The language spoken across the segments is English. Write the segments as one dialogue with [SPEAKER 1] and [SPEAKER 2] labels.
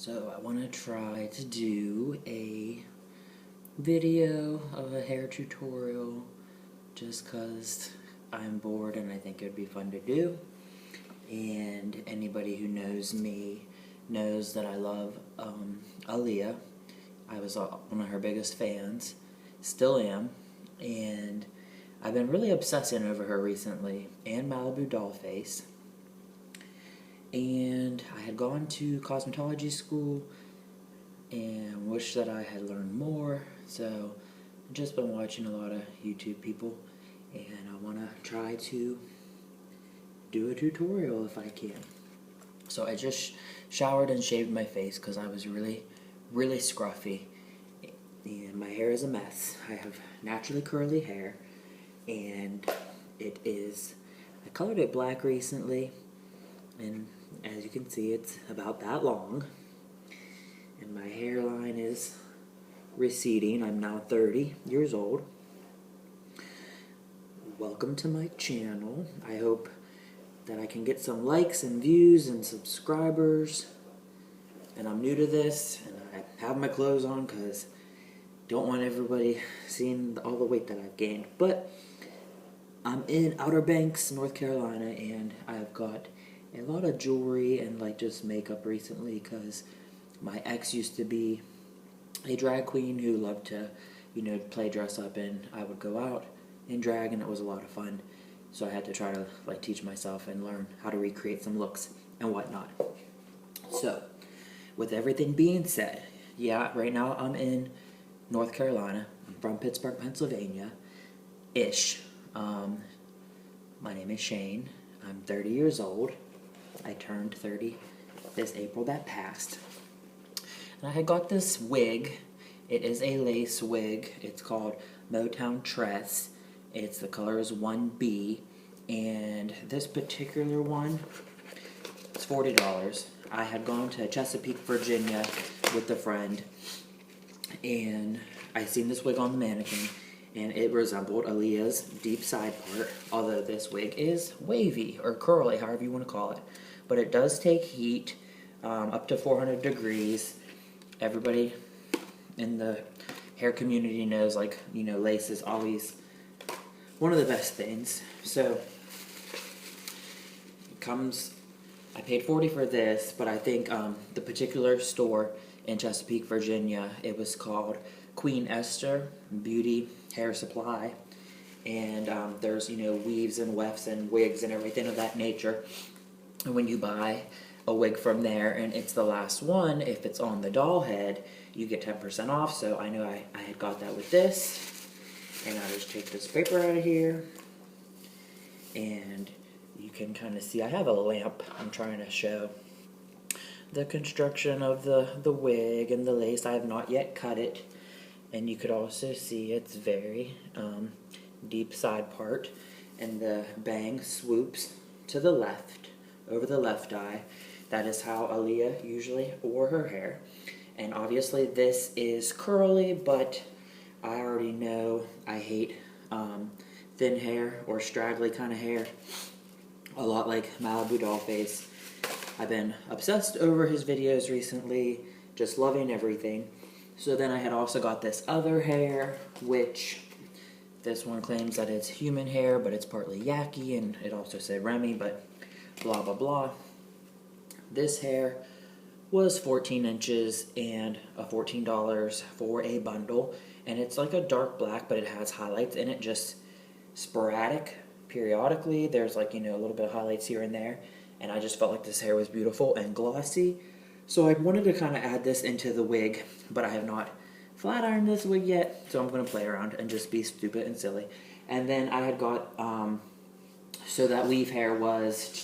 [SPEAKER 1] So I want to try to do a video of a hair tutorial just because I'm bored and I think it would be fun to do. And anybody who knows me knows that I love Aaliyah. I was one of her biggest fans, still am, and I've been really obsessing over her recently, and Malibu Dollface. And I had gone to cosmetology school and wish that I had learned more, so I've just been watching a lot of YouTube people, and I want to try to do a tutorial if I can. So I just showered and shaved my face because I was really scruffy, and my hair is a mess. I have naturally curly hair, and I colored it black recently, and as you can see, it's about that long, and my hairline is receding. I'm now 30 years old. Welcome to my channel. I hope that I can get some likes and views and subscribers. And I'm new to this, and I have my clothes on because don't want everybody seeing all the weight that I've gained. But I'm in Outer Banks, North Carolina, and I've got a lot of jewelry and just makeup recently because my ex used to be a drag queen who loved to, play dress up, and I would go out in drag, and it was a lot of fun. So I had to try to teach myself and learn how to recreate some looks and whatnot. So, with everything being said, yeah, right now I'm in North Carolina. I'm from Pittsburgh, Pennsylvania-ish. My name is Shane. I'm 30 years old. I turned 30 this April that passed. And I had got this wig. It is a lace wig. It's called Motown Tress. The color is 1B. And this particular one, it's $40. I had gone to Chesapeake, Virginia with a friend, and I seen this wig on the mannequin, and it resembled Aaliyah's deep side part, although this wig is wavy or curly, however you want to call it. But it does take heat up to 400 degrees. Everybody in the hair community knows, lace is always one of the best things. So I paid $40 for this, but I think the particular store in Chesapeake, Virginia, it was called Queen Esther Beauty Hair Supply, and there's weaves and wefts and wigs and everything of that nature. And when you buy a wig from there and it's the last one, if it's on the doll head, you get 10% off. So I know I had got that with this, and I just take this paper out of here, and you can kind of see I have a lamp. I'm trying to show the construction of the wig and the lace. I have not yet cut it, and you could also see it's very deep side part, and the bang swoops to the left over the left eye. That is how Aaliyah usually wore her hair, and obviously this is curly, but I already know I hate thin hair or straggly kind of hair, a lot like Malibu Dollface. I've been obsessed over his videos recently, just loving everything. So then I had also got this other hair, which this one claims that it's human hair, but it's partly yaki, and it also said Remy, but blah blah blah. This hair was 14 inches and $14 for a bundle, and it's like a dark black, but it has highlights in it, just sporadic. Periodically, there's a little bit of highlights here and there, and I just felt like this hair was beautiful and glossy, so I wanted to kind of add this into the wig, but I have not flat ironed this wig yet, so I'm going to play around and just be stupid and silly. And then I had got, so that weave hair was,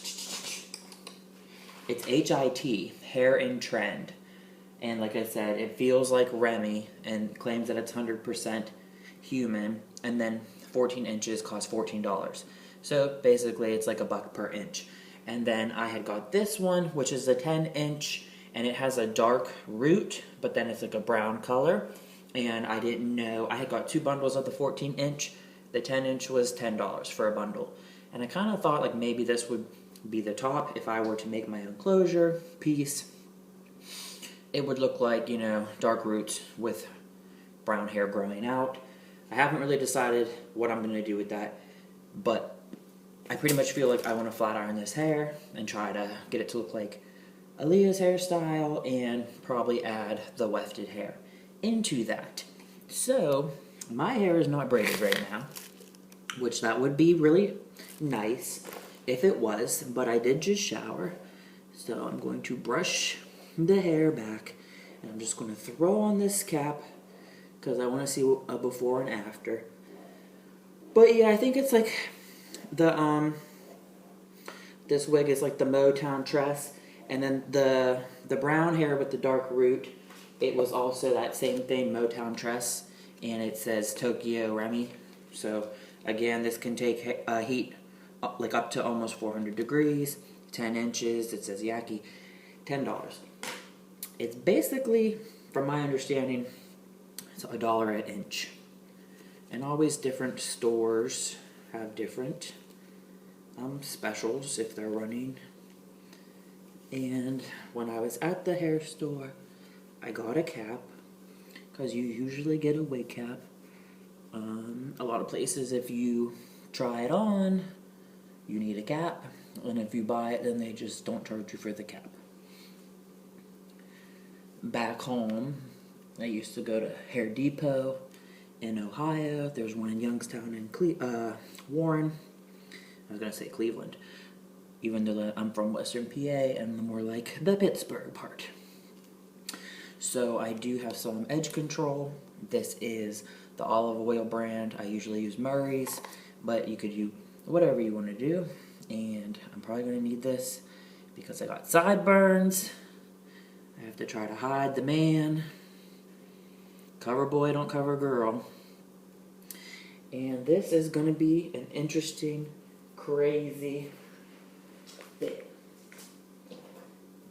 [SPEAKER 1] it's HIT, Hair in Trend, and like I said, it feels like Remy and claims that it's 100% human, and then 14 inches costs $14. So basically it's like $1 per inch. And then I had got this one, which is a 10-inch, and it has a dark root, but then it's like a brown color. And I didn't know, I had got 2 bundles of the 14-inch. The 10-inch was $10 for a bundle. And I kind of thought maybe this would be the top if I were to make my own closure piece. it would look like, you know, dark roots with brown hair growing out. I haven't really decided what I'm going to do with that, but I pretty much feel like I want to flat iron this hair and try to get it to look like Aaliyah's hairstyle and probably add the wefted hair into that. So, my hair is not braided right now, which that would be really nice if it was, but I did just shower. So I'm going to brush the hair back, and I'm just going to throw on this cap because I want to see a before and after. But yeah, I think it's like the this wig is like the Motown tress, and then the brown hair with the dark root, it was also that same thing, Motown tress, and it says Tokyo Remy. So again, this can take heat like up to almost 400 degrees, 10 inches, it says Yaki, $10. It's basically, from my understanding, it's $1 an inch. And always different stores have different specials if they're running. And when I was at the hair store, I got a cap, because you usually get a wig cap. A lot of places, if you try it on, you need a cap, and if you buy it, then they just don't charge you for the cap. Back home, I used to go to Hair Depot in Ohio. There's one in Youngstown and Warren. I was going to say Cleveland, even though I'm from Western PA and more like the Pittsburgh part. So I do have some edge control. This is the olive oil brand. I usually use Murray's, but you could use whatever you want to do. And I'm probably going to need this because I got sideburns. I have to try to hide the man. Cover boy, don't cover girl. And this is going to be an interesting, crazy thing.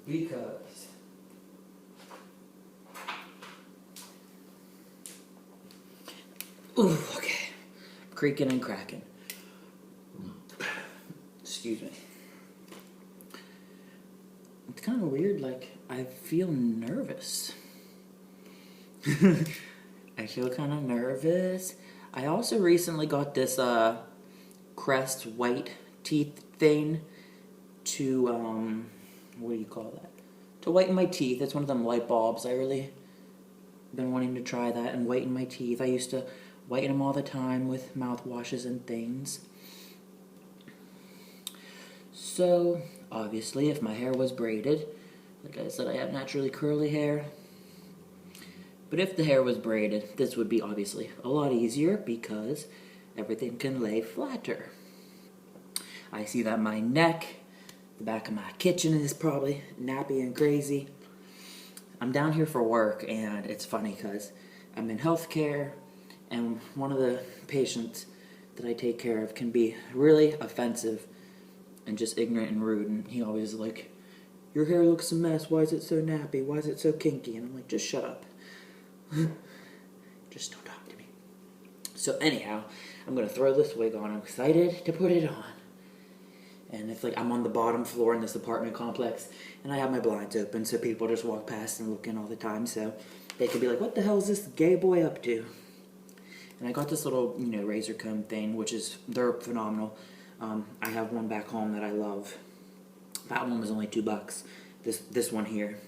[SPEAKER 1] Because ooh, okay. Creaking and cracking. Excuse me. It's kind of weird, like, I feel nervous. I feel kind of nervous. I also recently got this Crest white teeth thing to, what do you call that? To whiten my teeth. It's one of them light bulbs. I really been wanting to try that and whiten my teeth. I used to whiten them all the time with mouthwashes and things. So, obviously, if my hair was braided, like I said, I have naturally curly hair. But if the hair was braided, this would be obviously a lot easier because everything can lay flatter. I see that my neck, the back of my kitchen is probably nappy and crazy. I'm down here for work, and it's funny because I'm in healthcare, and one of the patients that I take care of can be really offensive and just ignorant and rude, and he always is like, your hair looks a mess, why is it so nappy, why is it so kinky? And I'm like, just shut up. Just don't talk to me. So anyhow, I'm going to throw this wig on. I'm excited to put it on. And it's like I'm on the bottom floor in this apartment complex, and I have my blinds open so people just walk past and look in all the time, so they could be like, what the hell is this gay boy up to? And I got this little, razor comb thing, they're phenomenal. I have one back home that I love. That one was only $2. This one here.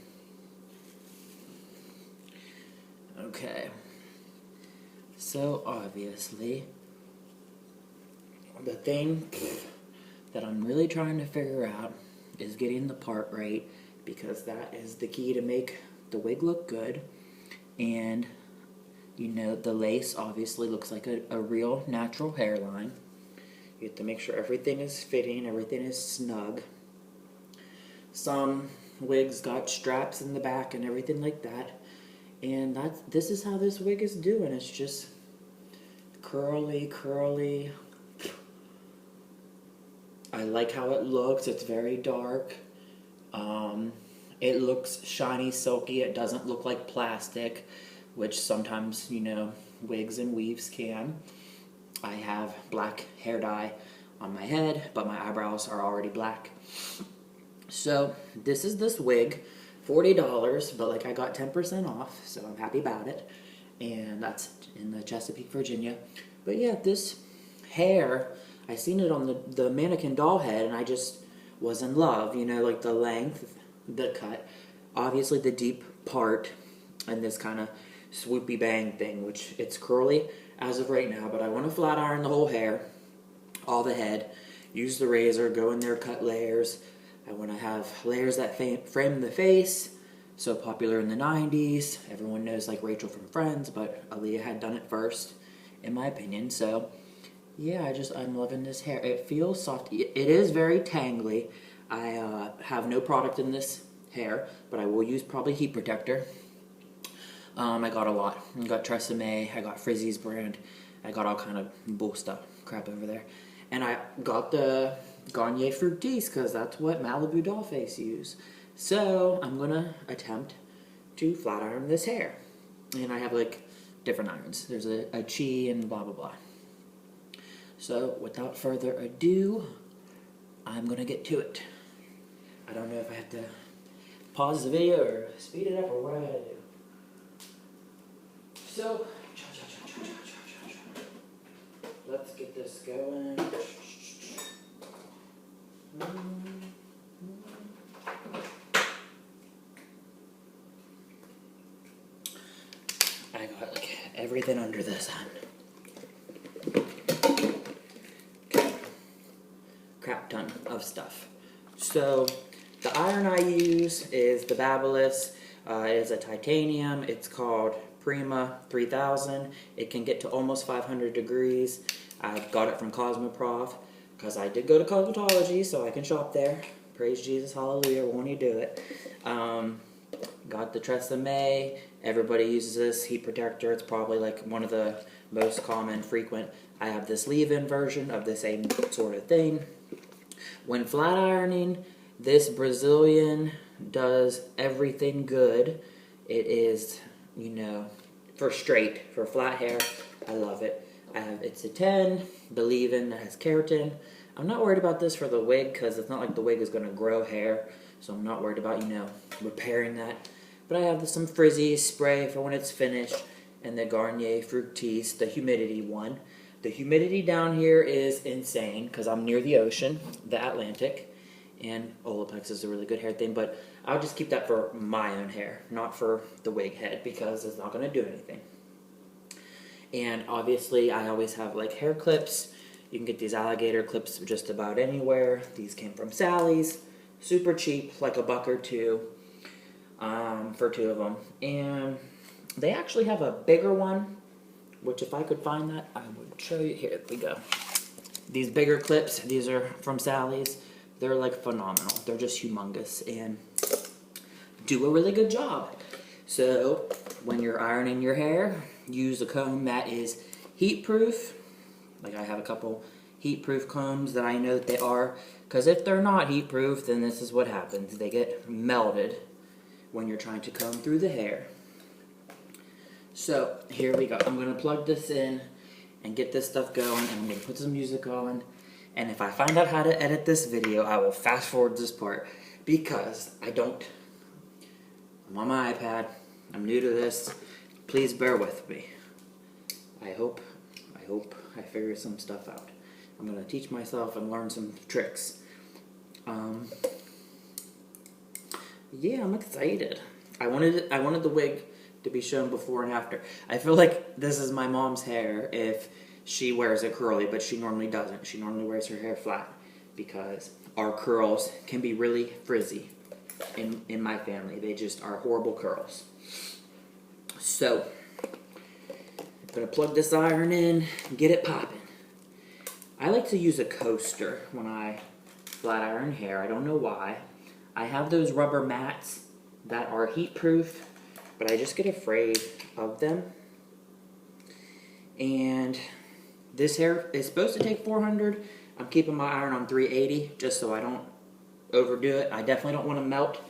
[SPEAKER 1] Okay. So obviously, the thing that I'm really trying to figure out is getting the part right, because that is the key to make the wig look good. And the lace obviously looks like a real natural hairline. You have to make sure everything is fitting, everything is snug. Some wigs got straps in the back and everything like that. And this is how this wig is doing. It's just curly, curly. I like how it looks. It's very dark. It looks shiny, silky. It doesn't look like plastic, which sometimes, wigs and weaves can. I have black hair dye on my head, but my eyebrows are already black. So, this is this wig. $40, but like I got 10% off, so I'm happy about it. And that's in the Chesapeake, Virginia. But yeah, this hair, I seen it on the mannequin doll head, and I just was in love. You know, like the length, the cut, obviously the deep part, and this kind of swoopy bang thing, which it's curly as of right now, but I want to flat iron the whole hair, all the head, use the razor, go in there, cut layers. I want to have layers that frame the face. So popular in the 90s. Everyone knows like Rachel from Friends, but Aaliyah had done it first, in my opinion. So yeah, I'm loving this hair. It feels soft. It is very tangly. I have no product in this hair, but I will use probably heat protector. I got a lot. I got Tresemme, I got Frizzy's brand, I got all kind of bull stuff, crap over there. And I got the Garnier Fructis, because that's what Malibu Dollface use. So I'm gonna attempt to flat iron this hair. And I have like different irons. There's a Chi and blah blah blah. So without further ado, I'm gonna get to it. I don't know if I have to pause the video or speed it up or what I gotta do. So, let's get this going. I got like everything under the sun. Crap ton of stuff. So, the iron I use is the Babyliss. It is a titanium. It's called Prima 3000. It can get to almost 500 degrees. I got it from Cosmoprof because I did go to cosmetology, so I can shop there. Praise Jesus, hallelujah, won't he do it? Got the Tresemme. Everybody uses this heat protector. It's probably like one of the most common, frequent. I have this leave-in version of the same sort of thing. When flat ironing, this Brazilian does everything good. It is, you know, for flat hair, I love it. It's a 10, the leave-in that has keratin. I'm not worried about this for the wig because it's not like the wig is going to grow hair, so I'm not worried about, you know, repairing that. But I have some Frizzy spray for when it's finished, and the Garnier Fructis, the humidity one. The humidity down here is insane because I'm near the ocean, the Atlantic. And Olaplex is a really good hair thing, but I'll just keep that for my own hair, not for the wig head, because it's not going to do anything. And obviously, I always have like hair clips. You can get these alligator clips just about anywhere. These came from Sally's, super cheap, like $1 or $2 for 2 of them. And they actually have a bigger one, which if I could find that, I would show you. Here we go. These bigger clips, these are from Sally's. They're like phenomenal. They're just humongous and do a really good job. So when you're ironing your hair, use a comb that is heat proof. Like I have a couple heat proof combs that I know that they are. Because if they're not heat proof, then this is what happens. They get melted when you're trying to comb through the hair. So here we go. I'm going to plug this in and get this stuff going. And I'm going to put some music on. And if I find out how to edit this video, I will fast forward this part because I'm on my iPad. I'm new to this. Please bear with me. I hope I figure some stuff out. I'm going to teach myself and learn some tricks. Yeah, I'm excited. I wanted the wig to be shown before and after. I feel like this is my mom's hair if she wears it curly, but she normally doesn't. She normally wears her hair flat because our curls can be really frizzy in my family. They just are horrible curls. So, I'm going to plug this iron in and get it popping. I like to use a coaster when I flat iron hair. I don't know why. I have those rubber mats that are heat proof, but I just get afraid of them. And this hair is supposed to take 400. I'm keeping my iron on 380 just so I don't overdo it. I definitely don't want to melt